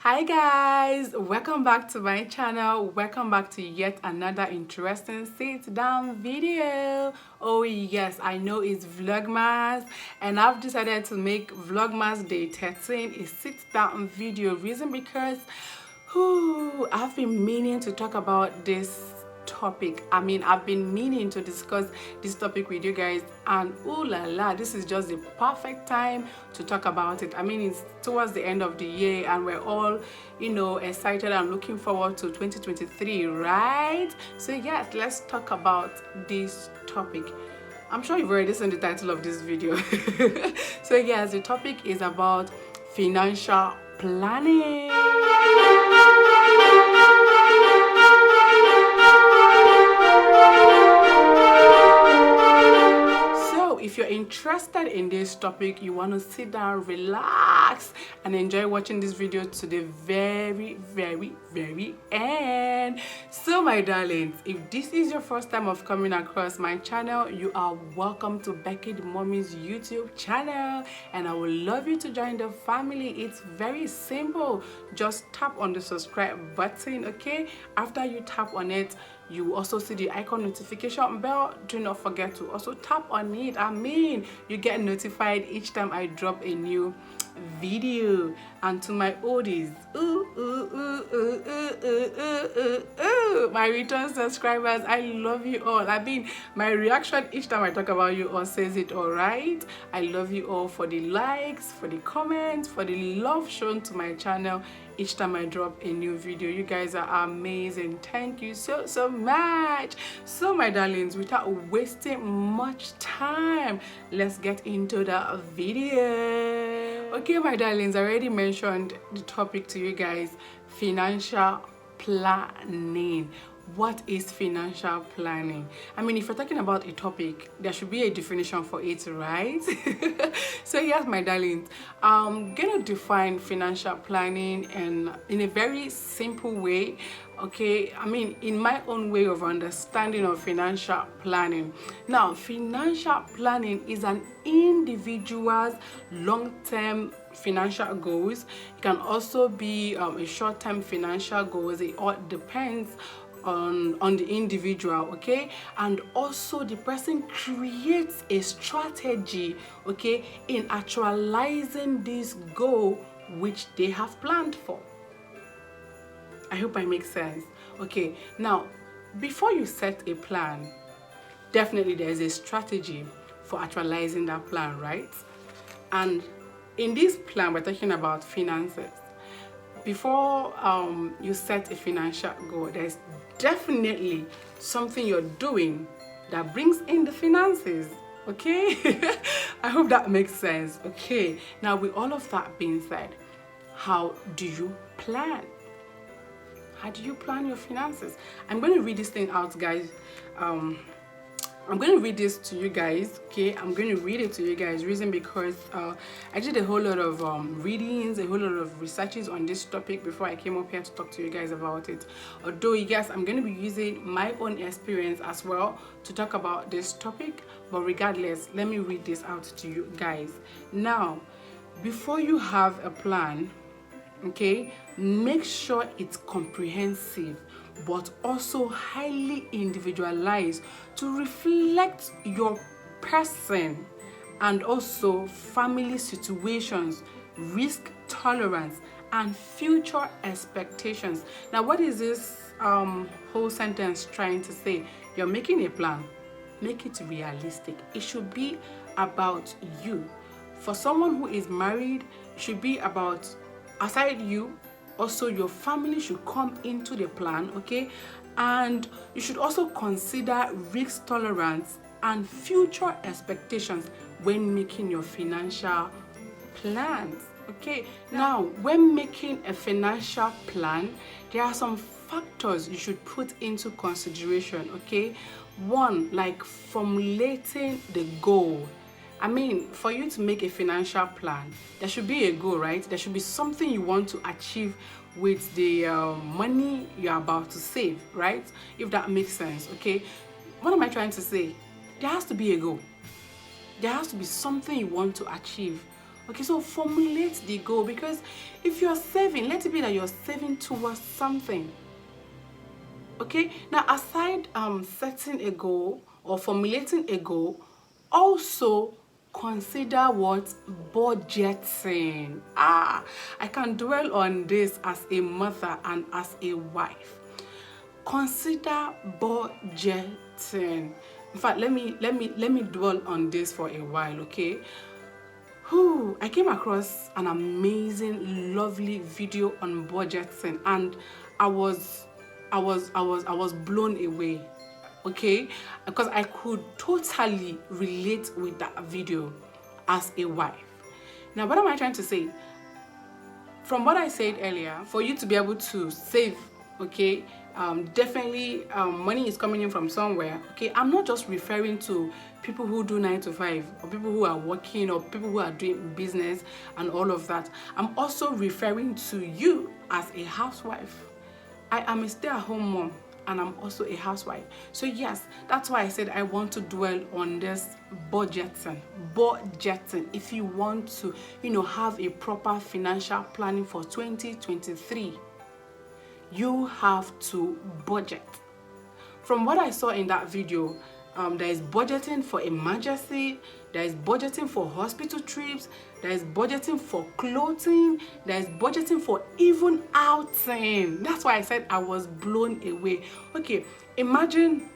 Hi guys, welcome back to my channel. Welcome back to yet another interesting sit down video. Oh yes, I know it's Vlogmas and I've decided to make Vlogmas day 13 a sit down video. Reason because I've been meaning to talk about this topic. I've been meaning to discuss this topic with you guys, and ooh la la, this is just the perfect time to talk about it. It's towards the end of the year and we're all excited and looking forward to 2023, right? So yes, let's talk about this topic. I'm sure you've already seen the title of this video. So yes, the topic is about financial planning. If you're interested in this topic, you want to sit down, relax, and enjoy watching this video to the very end. So my darlings, if this is your first time of coming across my channel, you are welcome to Becky the Mommy's YouTube channel, and I would love you to join the family. It's very simple. Just tap on the subscribe button, okay? After you tap on it, you will also see the icon notification bell. Do not forget to also tap on it. You get notified each time I drop a new video. And to my oldies, my return subscribers, I love you all. My reaction each time I talk about you all says it all, right? I love you all for the likes, for the comments, for the love shown to my channel each time I drop a new video. You guys are amazing. Thank you so much. So my darlings, without wasting much time, let's get into the video. Okay my darlings, I already mentioned the topic to you guys: financial planning. What is financial planning? If you're talking about a topic, there should be a definition for it, right? So yes my darlings, I'm gonna define financial planning in a very simple way, okay? In my own way of understanding of financial planning. Now, financial planning is an individual's long-term financial goals. It can also be a short-term financial goals. It all depends on the individual, okay? And also the person creates a strategy, okay, in actualizing this goal which they have planned for. I hope I make sense. Okay, now before you set a plan, definitely there is a strategy for actualizing that plan, right? And in this plan, we're talking about finances. Before you set a financial goal, there's definitely something you're doing that brings in the finances, okay? I hope that makes sense. Okay, now with all of that being said, how do you plan? How do you plan your finances? I'm going to read this thing out, guys. I'm going to read this to you guys, okay? I'm going to read it to you guys. Reason because I did a whole lot of readings, a whole lot of researches on this topic before I came up here to talk to you guys about it. Although, yes, I'm going to be using my own experience as well to talk about this topic. But regardless, let me read this out to you guys. Now, before you have a plan, okay, make sure it's comprehensive but also highly individualized to reflect your person and also family situations, risk tolerance, and future expectations. Now, what is this whole sentence trying to say? You're making a plan, make it realistic. It should be about you. For someone who is married, it should be about, aside you, also your family should come into the plan, okay? And you should also consider risk tolerance and future expectations when making your financial plans, okay? Now, when making a financial plan, there are some factors you should put into consideration, okay? One, like formulating the goal. For you to make a financial plan, there should be a goal, right? There should be something you want to achieve with the money you're about to save, right? If that makes sense, okay? What am I trying to say? There has to be a goal. There has to be something you want to achieve Okay, so formulate the goal, because if you're saving, let it be that you're saving towards something. Okay, now aside setting a goal or formulating a goal, also consider what? Budgeting. I can dwell on this as a mother and as a wife. Consider budgeting. In fact, let me dwell on this for a while, okay? I came across an amazing, lovely video on budgeting, and I was blown away, okay? Because I could totally relate with that video as a wife. Now, what am I trying to say? From what I said earlier, for you to be able to save, okay, definitely money is coming in from somewhere. Okay, I'm not just referring to people who do 9 to 5 or people who are working or people who are doing business and all of that. I'm also referring to you as a housewife. I am a stay-at-home mom and I'm also a housewife. So yes, that's why I said I want to dwell on this budgeting. If you want to, have a proper financial planning for 2023, you have to budget. From what I saw in that video, there is budgeting for emergency, there is budgeting for hospital trips, there is budgeting for clothing, there is budgeting for even outing. That's why I said I was blown away. Okay, imagine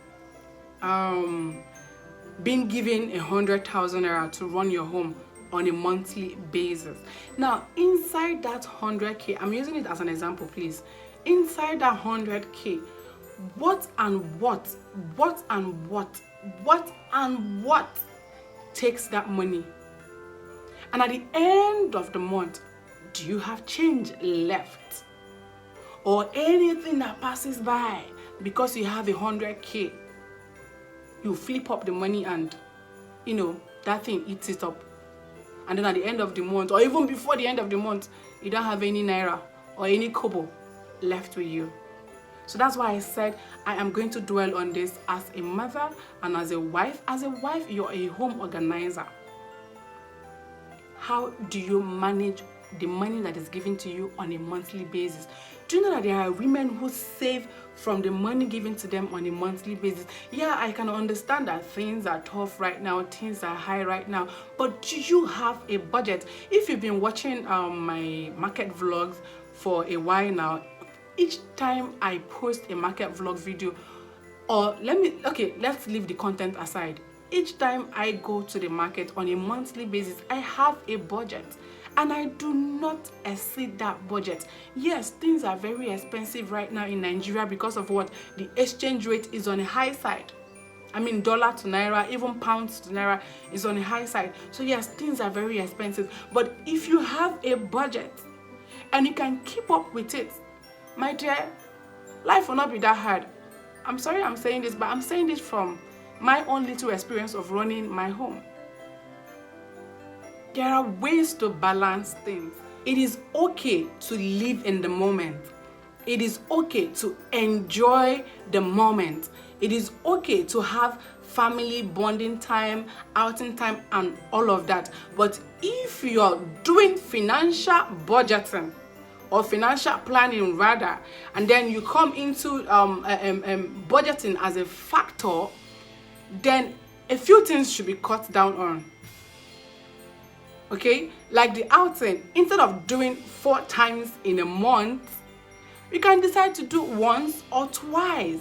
being given 100,000 naira to run your home on a monthly basis. Now, inside that 100K, I'm using it as an example, please. Inside that 100K, what takes that money? And at the end of the month, do you have change left? Or anything that passes by because you have 100K, you flip up the money and, that thing eats it up. And then at the end of the month, or even before the end of the month, you don't have any naira or any kobo left with you. So that's why I said I am going to dwell on this as a mother and as a wife. As a wife, you're a home organizer. How do you manage the money that is given to you on a monthly basis? Do you know that there are women who save from the money given to them on a monthly basis? Yeah, I can understand that things are tough right now, things are high right now, but do you have a budget? If you've been watching my market vlogs for a while now, each time I post a market vlog video, or let's leave the content aside. Each time I go to the market on a monthly basis, I have a budget and I do not exceed that budget. Yes, things are very expensive right now in Nigeria because of what? The exchange rate is on the high side. I mean, dollar to naira, even pounds to naira is on the high side. So yes, things are very expensive. But if you have a budget and you can keep up with it, my dear, life will not be that hard. I'm sorry I'm saying this, but I'm saying this from my own little experience of running my home. There are ways to balance things. It is okay to live in the moment. It is okay to enjoy the moment. It is okay to have family bonding time, outing time, and all of that. But if you're doing financial budgeting, or financial planning rather, and then you come into budgeting as a factor, then a few things should be cut down on. Okay, like the outing, instead of doing 4 times in a month, you can decide to do once or twice.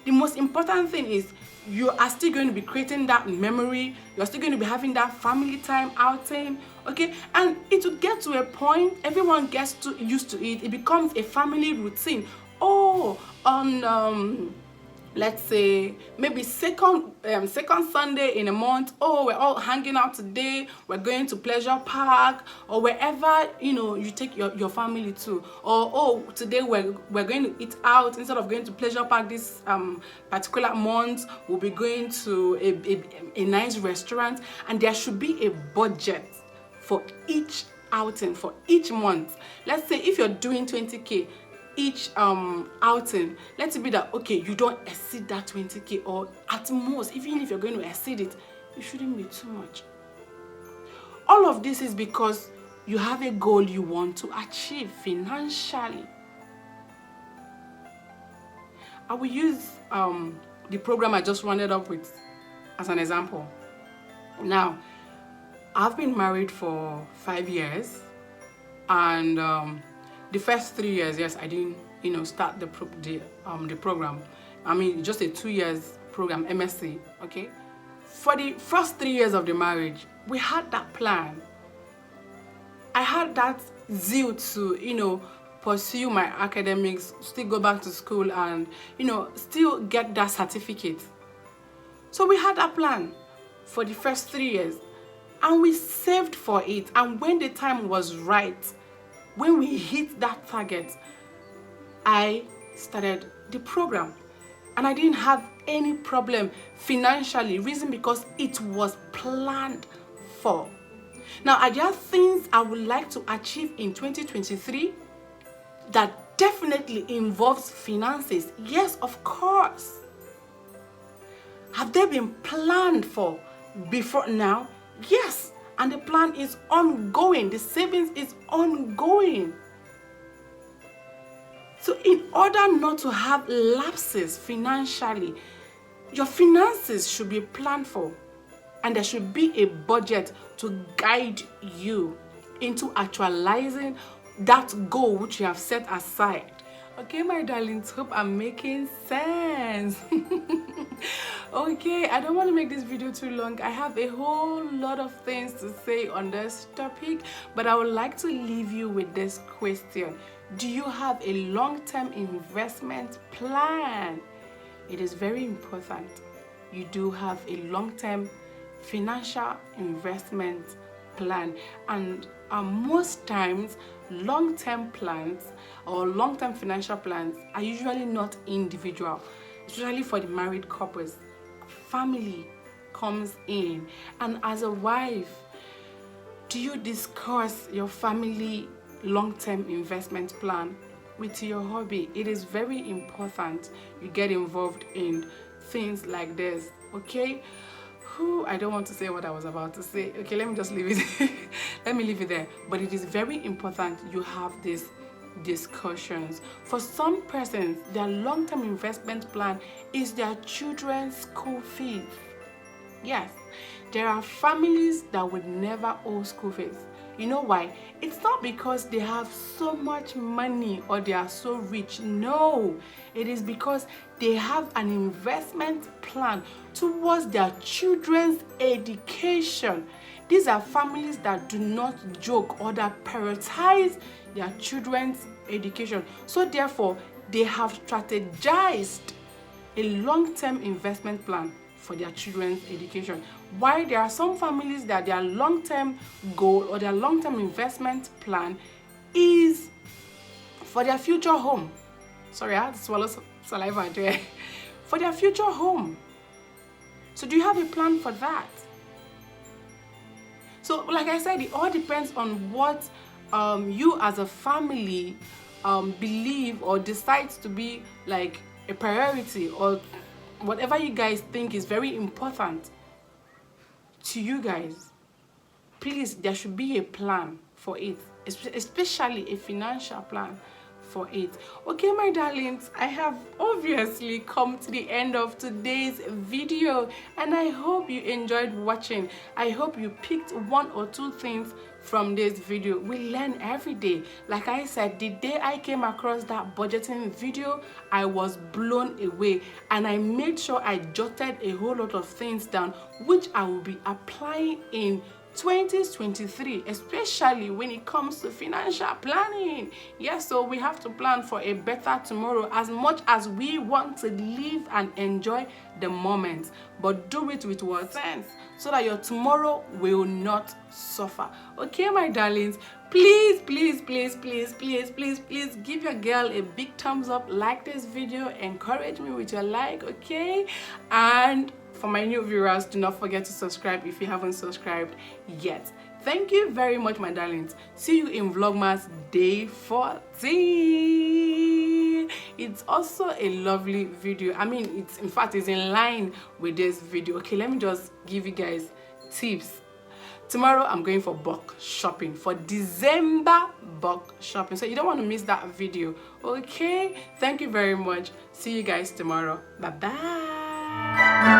The most important thing is you are still going to be creating that memory. You're still going to be having that family time outing, okay? And it will get to a point, everyone gets used to it. It becomes a family routine. Oh, on let's say maybe second Sunday in a month, oh, we're all hanging out today, we're going to pleasure park or wherever you take your family to, or oh, today we're going to eat out. Instead of going to pleasure park this particular month, we'll be going to a nice restaurant. And there should be a budget for each outing, for each month. Let's say if you're doing 20K each outing, let it be that okay, you don't exceed that 20K, or at most, even if you're going to exceed it, it shouldn't be too much. all of this is because you have a goal you want to achieve financially. I will use the program I just rounded up with as an example. Now, I've been married for 5 years, and the first 3 years, yes, I didn't, start the program. I mean, just a 2 years program, MSc, okay? For the first 3 years of the marriage, we had that plan. I had that zeal to, pursue my academics, still go back to school and, still get that certificate. So we had that plan for the first 3 years, and we saved for it. And when the time was right, when we hit that target, I started the program. And I didn't have any problem financially. Reason because it was planned for. Now, are there things I would like to achieve in 2023 that definitely involves finances? Yes, of course. Have they been planned for before now? Yes, and the plan is ongoing. The savings is ongoing. So in order not to have lapses financially, your finances should be planned for, and there should be a budget to guide you into actualizing that goal which you have set aside. Okay, my darlings, hope I'm making sense. Okay, I don't want to make this video too long. I have a whole lot of things to say on this topic, but I would like to leave you with this question. Do you have a long-term investment plan? It is very important you do have a long-term financial investment plan. And most times, long-term plans or long-term financial plans are usually not individual, especially for the married couples. Family comes in, and as a wife, do you discuss your family long-term investment plan with your hubby? It is very important you get involved in things like this, okay? I don't want to say what I was about to say. Okay, let me just leave it. Let me leave it there. But it is very important you have these discussions. For some persons, their long-term investment plan is their children's school fees. Yes, there are families that would never owe school fees. You know why? It's not because they have so much money or they are so rich. No, it is because they have an investment plan towards their children's education. These are families that do not joke or that prioritize their children's education. So therefore, they have strategized a long-term investment plan for their children's education. While there are some families that their long-term goal or their long-term investment plan is for their future home. Sorry, I had to swallow saliva there. For their future home. So do you have a plan for that? So like I said, it all depends on what you as a family believe or decides to be like a priority, or whatever you guys think is very important to you guys. Please, there should be a plan for it, especially a financial plan for it. Okay, my darlings, I have obviously come to the end of today's video, and I hope you enjoyed watching. I hope you picked 1 or 2 things from this video. We learn every day. Like I said, the day I came across that budgeting video, I was blown away, and I made sure I jotted a whole lot of things down which I will be applying in 2023, especially when it comes to financial planning. Yes, so we have to plan for a better tomorrow as much as we want to live and enjoy the moment, but do it with what sense, so that your tomorrow will not suffer. Okay, my darlings, please give your girl a big thumbs up, like this video, encourage me with your like, okay? And for my new viewers, do not forget to subscribe if you haven't subscribed yet. Thank you very much, my darlings. See you in Vlogmas day 14. It's also a lovely video. I mean, it's in fact is in line with this video. Okay, let me just give you guys tips tomorrow I'm going for bulk shopping, for December bulk shopping, so you don't want to miss that video. Okay, thank you very much. See you guys tomorrow. Bye bye.